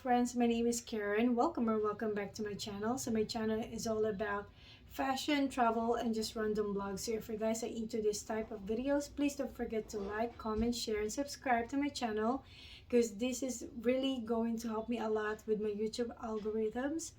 friends, my name is Karen. Welcome back to my channel. So my channel is all about fashion, travel, and just random vlogs. So if you guys are into this type of videos, please don't forget to like, comment, share, and subscribe to my channel, because this is really going to help me a lot with my YouTube algorithms.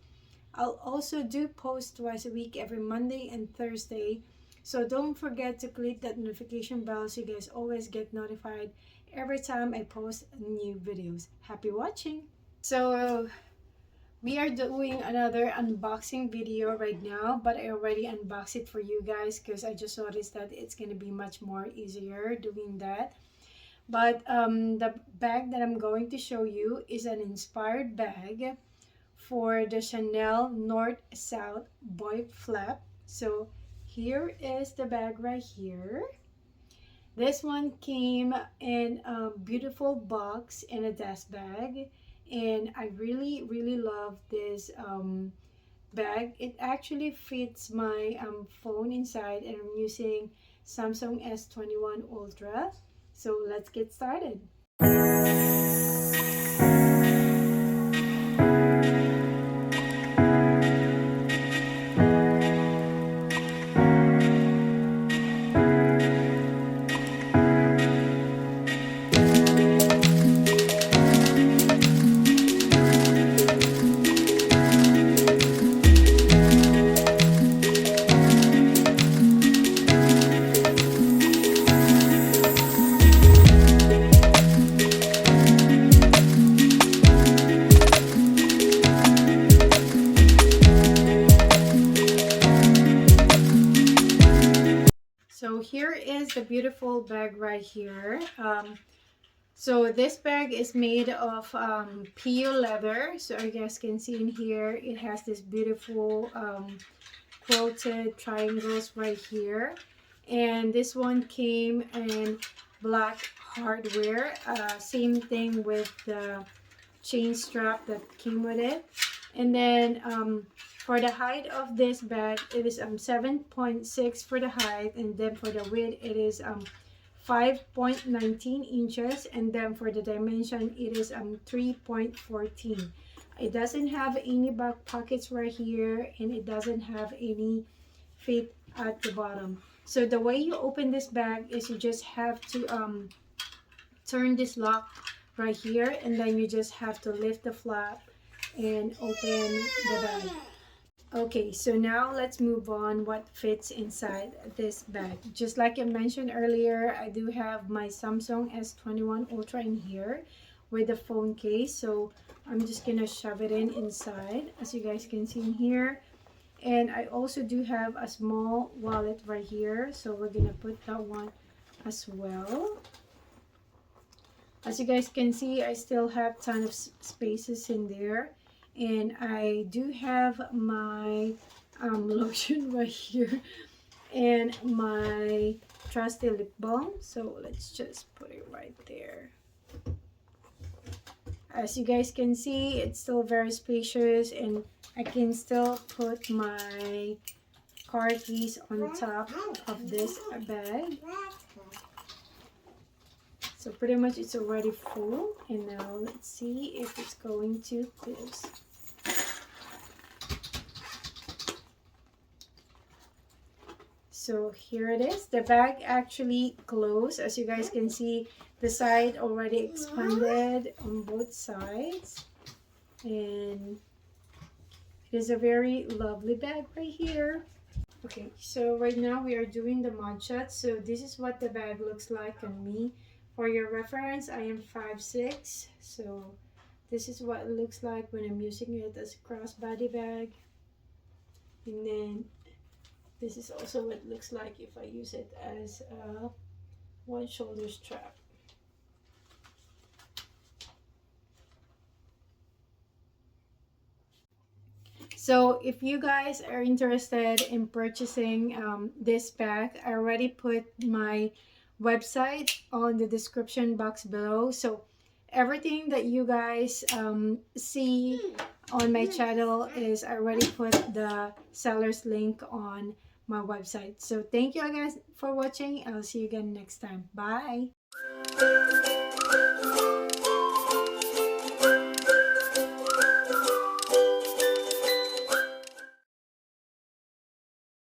I'll also do post twice a week, every Monday and Thursday. So don't forget to click that notification bell so you guys always get notified every time I post new videos. Happy watching! So we are doing another unboxing video right now, but I already unboxed it for you guys because I just noticed that it's going to be much more easier doing that. But the bag that I'm going to show you is an inspired bag for the Chanel North South Boy Flap. So here is the bag right here. This one came in a beautiful box in a dust bag, and I really love this bag. It actually fits my phone inside, and I'm using Samsung S21 Ultra. So let's get started. So here is the beautiful bag right here. So this bag is made of PU leather. So you guys can see in here, it has this beautiful quilted triangles right here. And this one came in black hardware. Same thing with the chain strap that came with it. And then for the height of this bag, it is 7.6 for the height, and then for the width it is 5.19 inches, and then for the dimension it is 3.14. It doesn't have any back pockets right here, and it doesn't have any fit at the bottom. So the way you open this bag is you just have to turn this lock right here, and then you just have to lift the flap and open the bag. Okay, so now let's move on what fits inside this bag. Just like I mentioned earlier, I do have my Samsung S21 Ultra in here with the phone case. So I'm just gonna shove it inside, as you guys can see in here. And I also do have a small wallet right here, so we're gonna put that one as well. As you guys can see, I still have tons of spaces in there. And I do have my lotion right here and my trusty lip balm. So let's just put it right there. As you guys can see, it's still very spacious, and I can still put my car keys on top of this bag. So pretty much it's already full, and now let's see if it's going to close. So here it is. The bag actually closed. As you guys can see, the side already expanded on both sides, and it is a very lovely bag right here. Okay, so right now we are doing the mud shot. So this is what the bag looks like on me. For your reference, I am 5'6", so this is what it looks like when I'm using it as a crossbody bag. And then this is also what it looks like if I use it as a one shoulder strap. So if you guys are interested in purchasing this bag, I already put my website on the description box below. So everything that you guys see on my channel is I already put the seller's link on my website. So thank you guys for watching. I'll see you again next time. Bye.